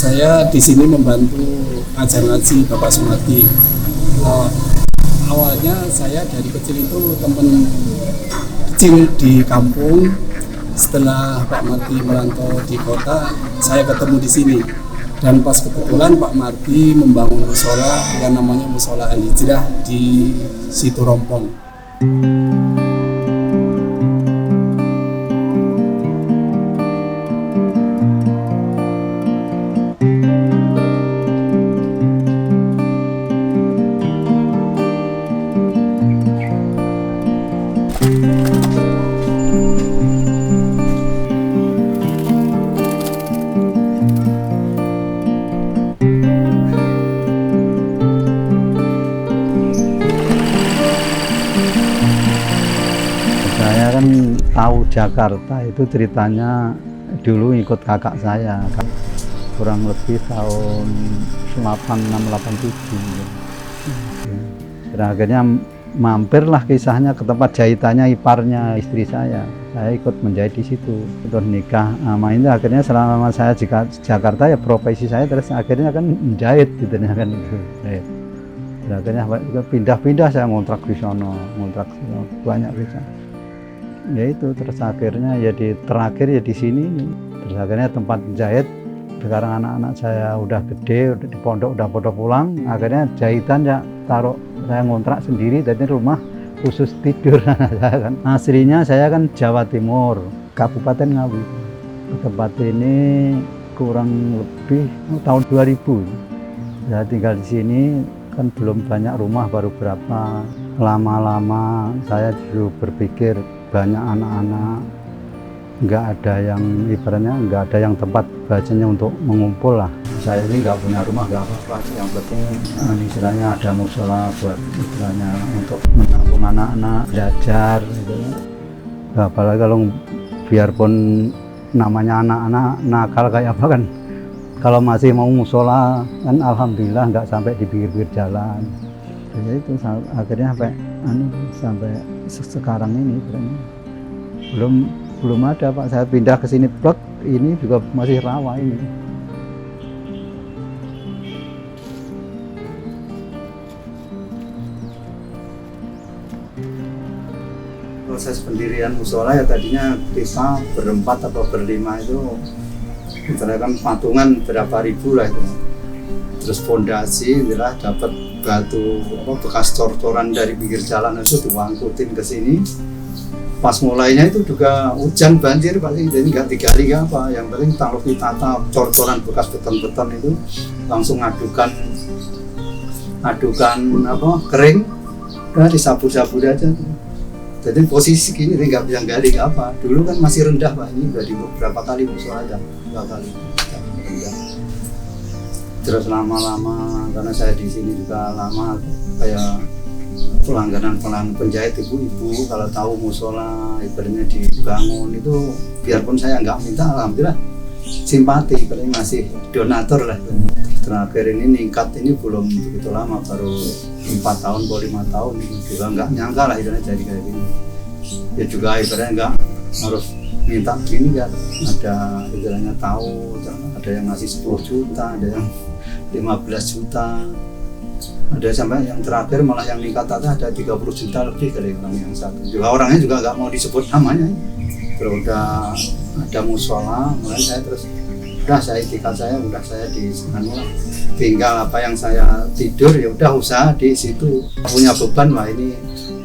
Saya di sini membantu ngajar ngaji Bapak Sumardi. Awalnya saya dari kecil itu teman kecil di kampung. Setelah Pak Mardi merantau di kota, saya ketemu di sini. Dan pas kebetulan Pak Mardi membangun musola yang namanya Musola Al-Hijrah di Situ Rompong. Saya kan tahu Jakarta itu ceritanya dulu ikut kakak saya kan, kurang lebih tahun 86-87. Dan akhirnya mampirlah kisahnya ke tempat jahitannya iparnya istri saya. Saya ikut menjahit di situ, terus nikah sama ini. Akhirnya selama saya di Jakarta ya profesi saya terus akhirnya kan menjahit gitu kan itu. Dan akhirnya pindah-pindah saya ngontrak di sono, banyak bisa. Ya itu terus akhirnya ya terakhir ya di sini. Terus akhirnya tempat jahit sekarang anak-anak saya udah gede, udah di pondok, udah pada pulang. Akhirnya jahitan ya taruh, saya ngontrak sendiri, jadi rumah khusus tidur. Saya kan aslinya saya kan Jawa Timur, Kabupaten Ngawi. Tempat ini kurang lebih tahun 2000. Saya tinggal di sini kan belum banyak rumah, baru berapa. Lama-lama saya dulu berpikir banyak anak-anak, nggak ada yang ibaratnya nggak ada yang tempat bacanya untuk mengumpul lah. Saya ini nggak punya rumah, nggak apa-apa, yang penting istilahnya ada musola buat istilahnya untuk menampung anak-anak belajar gitu. Apalagi kalau biarpun namanya anak-anak nakal kayak apa kan, kalau masih mau musola kan alhamdulillah nggak sampai di pinggir-pinggir jalan. Jadi itu akhirnya sampai sekarang ini belum ada Pak. Saya pindah ke sini plek, ini juga masih rawa ini. Proses pendirian musola ya tadinya kita berempat atau berlima itu misalnya kan patungan berapa ribu lah itu. Terus fondasi adalah dapat batu bekas cor-coran dari pinggir jalan itu diangkutin ke sini. Pas mulainya itu juga hujan banjir pasti, jadi nggak digali apa. Yang penting kalau ditata cor-coran bekas beton-beton itu langsung adukan kering, udah disabur-sabur aja. Jadi posisi gini nggak bisa gali apa. Dulu kan masih rendah Pak, ini udah di beberapa kali musola aja, 2 kali rendah. Terus lama-lama karena saya di sini juga lama kayak pelangganan penjahit ibu-ibu kalau tahu musola ibaratnya dibangun itu biarpun saya nggak minta alhamdulillah simpati, paling masih donatur lah. Terakhir ini ningkat ini belum begitu lama, baru 4 tahun atau 5 tahun juga nggak nyangka lah ibaratnya jadi kayak gini. Ya juga ibaratnya nggak harus minta gini kan, ada ibaratnya tahu ada yang ngasih 10 juta, ada yang 15 juta, ada sampai yang terakhir malah yang nikah ada 30 juta lebih dari orang yang satu. Juga orangnya juga nggak mau disebut namanya. Kalau udah ada musola, mulai saya terus udah saya itikad saya udah saya di sana, tinggal apa yang saya tidur ya udah usaha di situ. Punya beban wah ini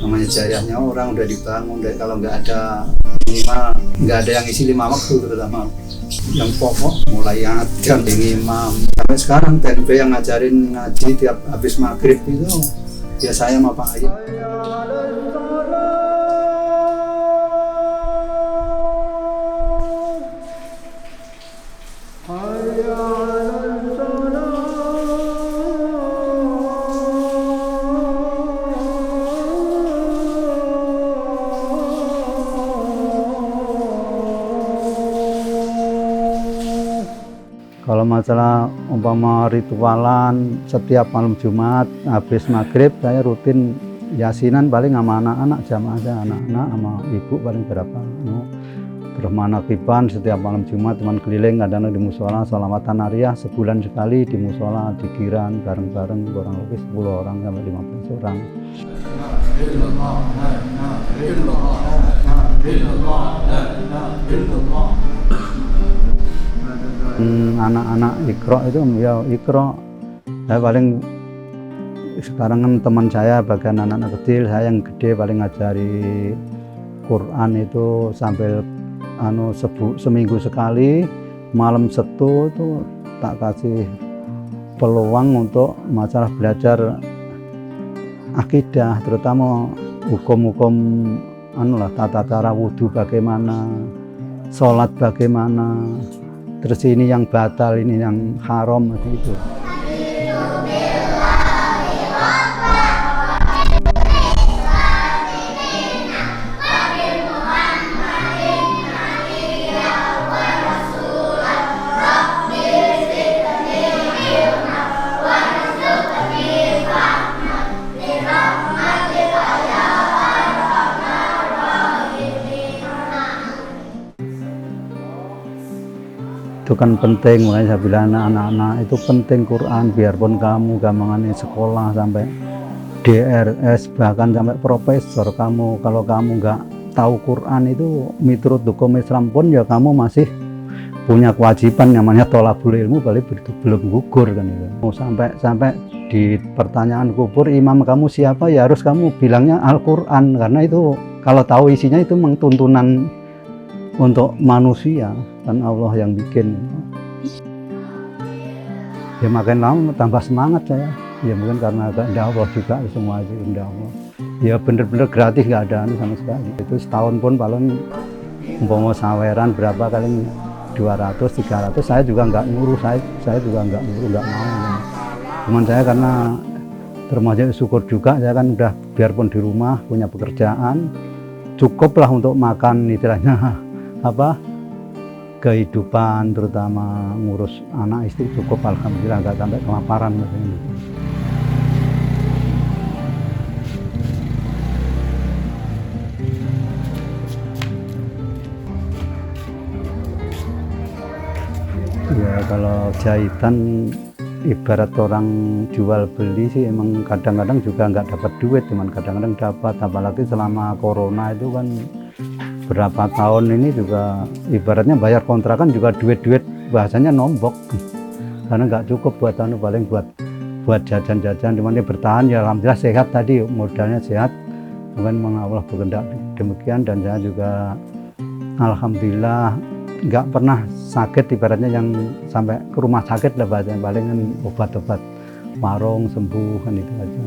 namanya jariahnya orang udah dibangun, dari kalau nggak ada minimal nggak ada yang isi 5 waktu terutama. Yang pokok mulai adzan imam sampai sekarang TNB yang ngajarin ngaji tiap habis maghrib itu ya saya sama Pak Ayub. Kalau masalah umpama ritualan setiap malam Jumat habis maghrib saya rutin yasinan paling sama anak-anak jamaah aja, anak-anak sama ibu paling berapa Terus manakiban setiap malam Jumat teman keliling, kadang di musola, sholawatan nariyah sebulan sekali di musola, dikiran bareng-bareng kurang lebih 10 orang sampai 15 orang. Anak-anak Iqra itu ya Iqra. Saya paling sekarang kan teman saya bagian anak-anak kecil, saya yang gede paling ngajari Quran itu sambil seminggu sekali malam Setu itu tak kasih peluang untuk masalah belajar akidah, terutama hukum-hukum tata cara wudhu bagaimana, sholat bagaimana, terus ini yang batal, ini yang haram itu. Itu kan penting, makanya saya bilang anak-anak itu penting Quran, biarpun kamu gampangannya sekolah sampai DRS bahkan sampai profesor, kamu kalau kamu nggak tahu Quran itu miturut hukum Islam pun ya kamu masih punya kewajiban namanya tholabul ilmu, belum gugur kan itu. Mau sampai di pertanyaan kubur imam kamu siapa, ya harus kamu bilangnya Al-Quran, karena itu kalau tahu isinya itu tuntunan untuk manusia, kan Allah yang bikin. Ya makin lama tambah semangat saya, ya mungkin karena kehendak Allah juga, semua itu kehendak Allah. Ya bener-bener gratis, nggak ada sama sekali. Itu setahun pun paling umpama saweran berapa kali 200-300, saya juga nggak nyuruh, saya juga nggak nyuruh, nggak mau. Cuman saya karena termasuk syukur juga, saya kan udah biarpun di rumah punya pekerjaan, cukuplah untuk makan istilahnya kehidupan, terutama ngurus anak istri cukup, alhamdulillah nggak sampai kelaparan. Ya kalau jahitan ibarat orang jual beli sih, emang kadang-kadang juga nggak dapat duit, cuman kadang-kadang dapat, apalagi selama corona itu kan berapa tahun ini juga ibaratnya bayar kontrakan juga duit-duit bahasanya nombok, karena nggak cukup buat paling buat jajan-jajan, cuman dia bertahan ya alhamdulillah, sehat tadi, modalnya sehat, mungkin Allah berkehendak demikian, dan saya juga alhamdulillah nggak pernah sakit, ibaratnya yang sampai ke rumah sakit lah bahasanya, paling kan obat-obat warung sembuh kan, itu aja.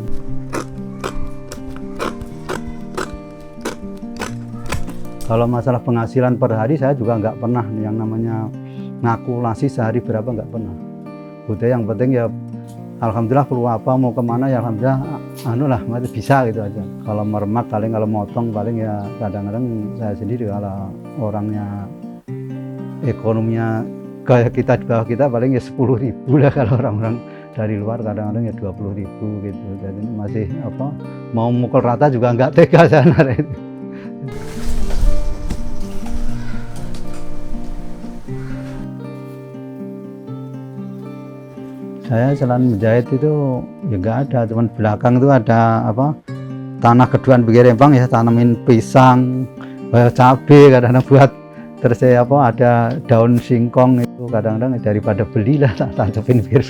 Kalau masalah penghasilan per hari saya juga nggak pernah yang namanya ngakulasi sehari berapa, nggak pernah. Udah yang penting ya alhamdulillah perlu apa, mau kemana ya alhamdulillah masih bisa gitu aja. Kalau meremak paling, kalau motong paling ya kadang-kadang saya sendiri, kalau orangnya ekonominya kayak kita di bawah kita paling ya 10.000 lah, kalau orang-orang dari luar kadang-kadang ya 20.000 gitu. Jadi masih mau mukul rata juga nggak tega sana itu. Saya selain menjahit itu ya nggak ada, cuman belakang itu ada tanah keduaan pinggir Rembang, ya tanamin pisang, cabai kadang-kadang buat, terus saya ada daun singkong itu kadang-kadang daripada belilah tak tancepin pinggir.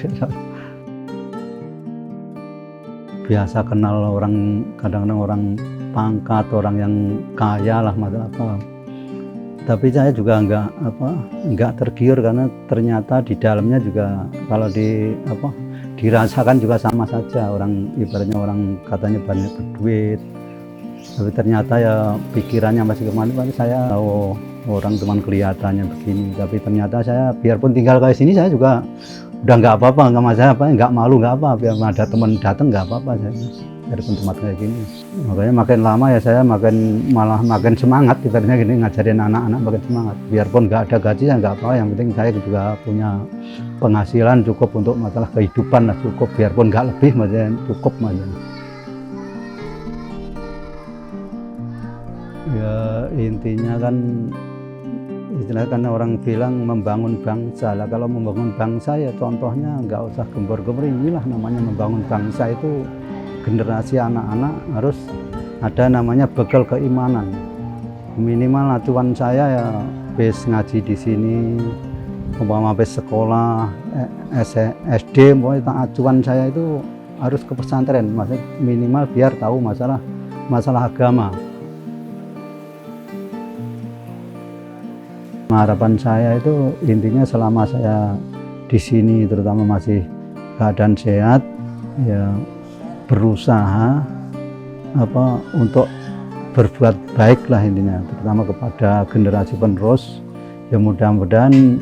Biasa kenal orang, kadang-kadang orang pangkat, orang yang kaya lah masalah apa. Tapi saya juga nggak tergiur, karena ternyata di dalamnya juga kalau dirasakan juga sama saja, orang ibaratnya orang katanya banyak berduit, tapi ternyata ya pikirannya masih kemana-mana. Saya tahu orang teman kelihatannya begini, tapi ternyata saya biarpun tinggal kayak sini saya juga udah nggak apa-apa, nggak masalah, nggak malu, nggak apa, biar ada teman datang nggak apa-apa saya. Biarpun tempat kayak gini, makanya makin lama ya saya malah makin semangat, ibaratnya gini, ngajarin anak-anak makin semangat. Biarpun nggak ada gaji ya nggak apa, yang penting saya juga punya penghasilan cukup untuk masalah kehidupan lah, cukup, biarpun nggak lebih maksudnya cukup maksudnya. Ya intinya kan istilahnya kan orang bilang membangun bangsa lah. Kalau membangun bangsa ya contohnya nggak usah gembor-gembor, inilah namanya membangun bangsa. Itu generasi anak-anak harus ada namanya bekal keimanan. Minimal acuan saya ya bis ngaji di sini, umpama bis sekolah SD, pokoknya acuan saya itu harus ke pesantren, maksudnya minimal biar tahu masalah agama. Harapan saya itu intinya selama saya di sini, terutama masih keadaan sehat, ya berusaha untuk berbuat baik lah intinya, terutama kepada generasi penerus. Ya mudah-mudahan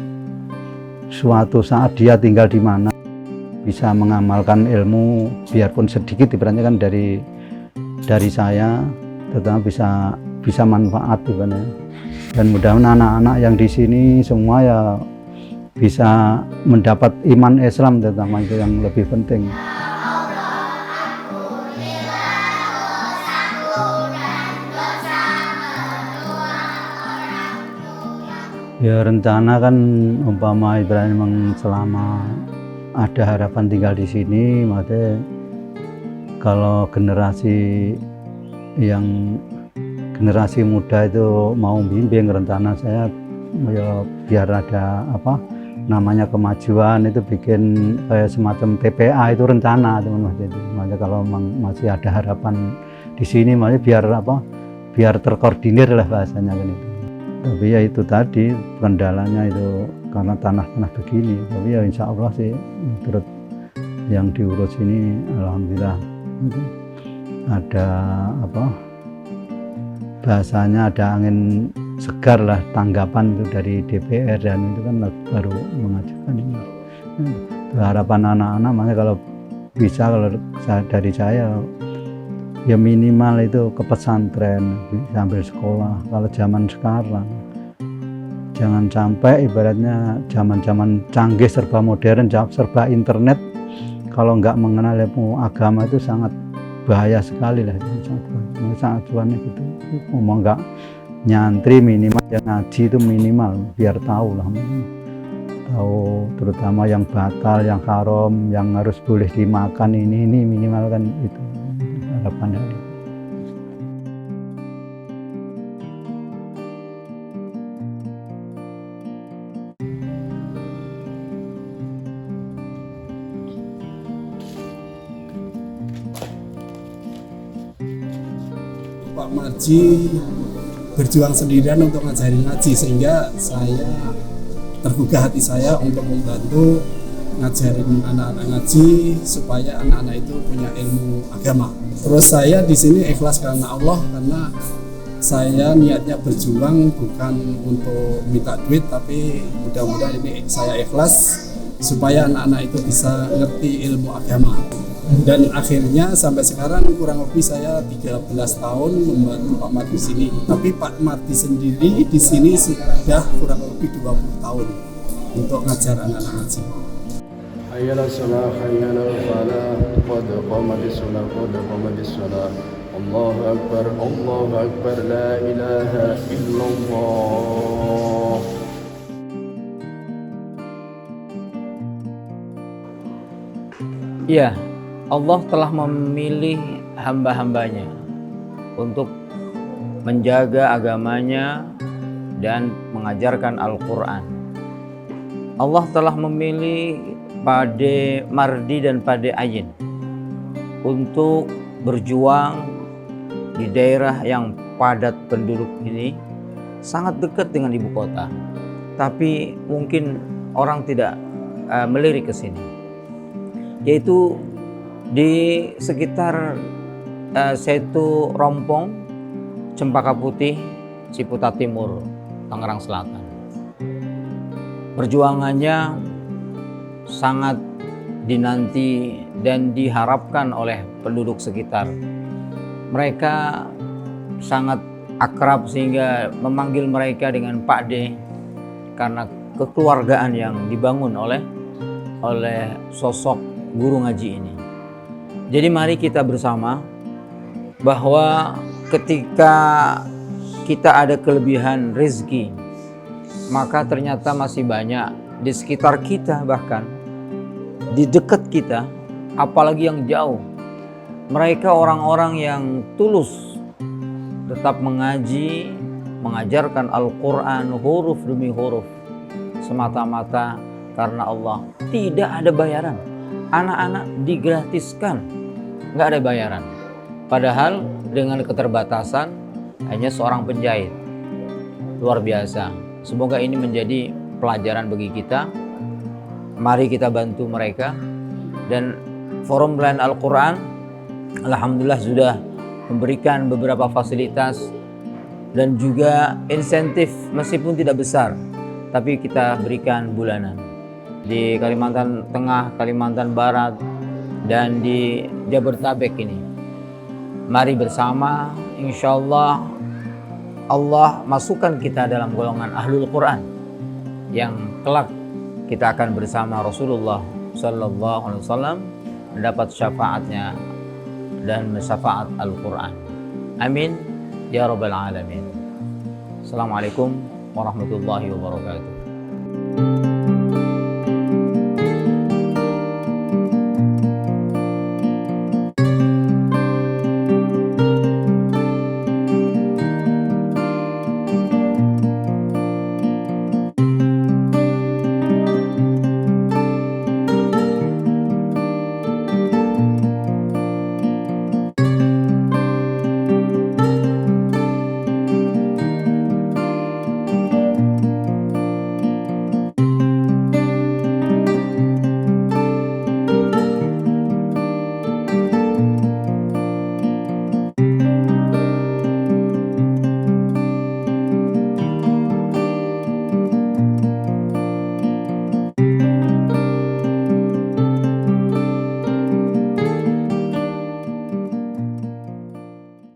suatu saat dia tinggal di mana bisa mengamalkan ilmu biarpun sedikit, ibaratnya kan dari saya, terutama bisa manfaat ibaratnya. Dan mudah-mudahan anak-anak yang di sini semua ya bisa mendapat iman Islam, terutama itu yang lebih penting. Ya rencana kan umpama ibaratnya memang selama ada harapan tinggal di sini, maksudnya kalau generasi muda itu mau bimbing, rencana saya ya biar ada namanya kemajuan itu bikin kayak semacam TPA, itu rencana teman-teman. Jadi kalau masih ada harapan di sini, makanya biar terkoordinir lah bahasanya kan itu. Tapi ya itu tadi kendalanya itu karena tanah begini. Tapi ya insya Allah sih menurut yang diurus ini alhamdulillah ada bahasanya ada angin segar lah, tanggapan itu dari DPR, dan itu kan baru mengajukan ini. Harapan anak-anak makanya kalau bisa, kalau dari saya ya minimal itu ke pesantren sambil sekolah. Kalau zaman sekarang jangan sampai ibaratnya zaman canggih, serba modern, serba internet, kalau nggak mengenal ilmu agama itu sangat bahaya sekali lah. Sangat cuannya gitu, ngomong nggak nyantri minimal yang ngaji itu minimal biar tahu lah, tahu terutama yang batal, yang haram, yang harus boleh dimakan, ini minimal kan itu harapannya. Pak Marji berjuang sendirian untuk ngajarin ngaji, sehingga saya tergugah hati saya untuk membantu ngajarin anak-anak ngaji supaya anak-anak itu punya ilmu agama. Terus saya di sini ikhlas karena Allah, karena saya niatnya berjuang bukan untuk minta duit, tapi mudah-mudahan ini saya ikhlas supaya anak-anak itu bisa ngerti ilmu agama. Dan akhirnya sampai sekarang kurang lebih saya 13 tahun membantu Pak Mardi di sini. Tapi Pak Mardi sendiri di sini sudah kurang lebih 20 tahun untuk ngajar anak-anak ngaji. Hayyala shalah, hayyala falah, qad qamatis shalah, qad qamatis shalah. Allahu akbar, la ilaha illallah. Iya, Allah telah memilih hamba-hambanya untuk menjaga agamanya dan mengajarkan Al-Quran. Allah telah memilih Pade Mardi dan Pade Ayin untuk berjuang di daerah yang padat penduduk ini, sangat dekat dengan ibu kota. Tapi mungkin orang tidak melirik ke sini, yaitu di sekitar Setu Rompong, Cempaka Putih, Ciputat Timur, Tangerang Selatan. Perjuangannya sangat dinanti dan diharapkan oleh penduduk sekitar. Mereka sangat akrab sehingga memanggil mereka dengan Pak D karena kekeluargaan yang dibangun oleh sosok guru ngaji ini. Jadi mari kita bersama bahwa ketika kita ada kelebihan rezeki, maka ternyata masih banyak di sekitar kita, bahkan di dekat kita, apalagi yang jauh. Mereka orang-orang yang tulus tetap mengaji, mengajarkan Al-Quran huruf demi huruf semata-mata karena Allah. Tidak ada bayaran. Anak-anak digratiskan, nggak ada bayaran. Padahal dengan keterbatasan hanya seorang penjahit. Luar biasa. Semoga ini menjadi pelajaran bagi kita. Mari kita bantu mereka. Dan Forum Pelayanan Al-Quran alhamdulillah sudah memberikan beberapa fasilitas dan juga insentif meskipun tidak besar, tapi kita berikan bulanan. Di Kalimantan Tengah, Kalimantan Barat, dan di Jabodetabek ini. Mari bersama, insya Allah Allah masukkan kita dalam golongan Ahlul Quran yang kelak kita akan bersama Rasulullah Sallallahu Alaihi Wasallam mendapat syafaatnya dan syafaat Al-Quran. Amin ya Rabbal Alamin. Assalamualaikum warahmatullahi wabarakatuh.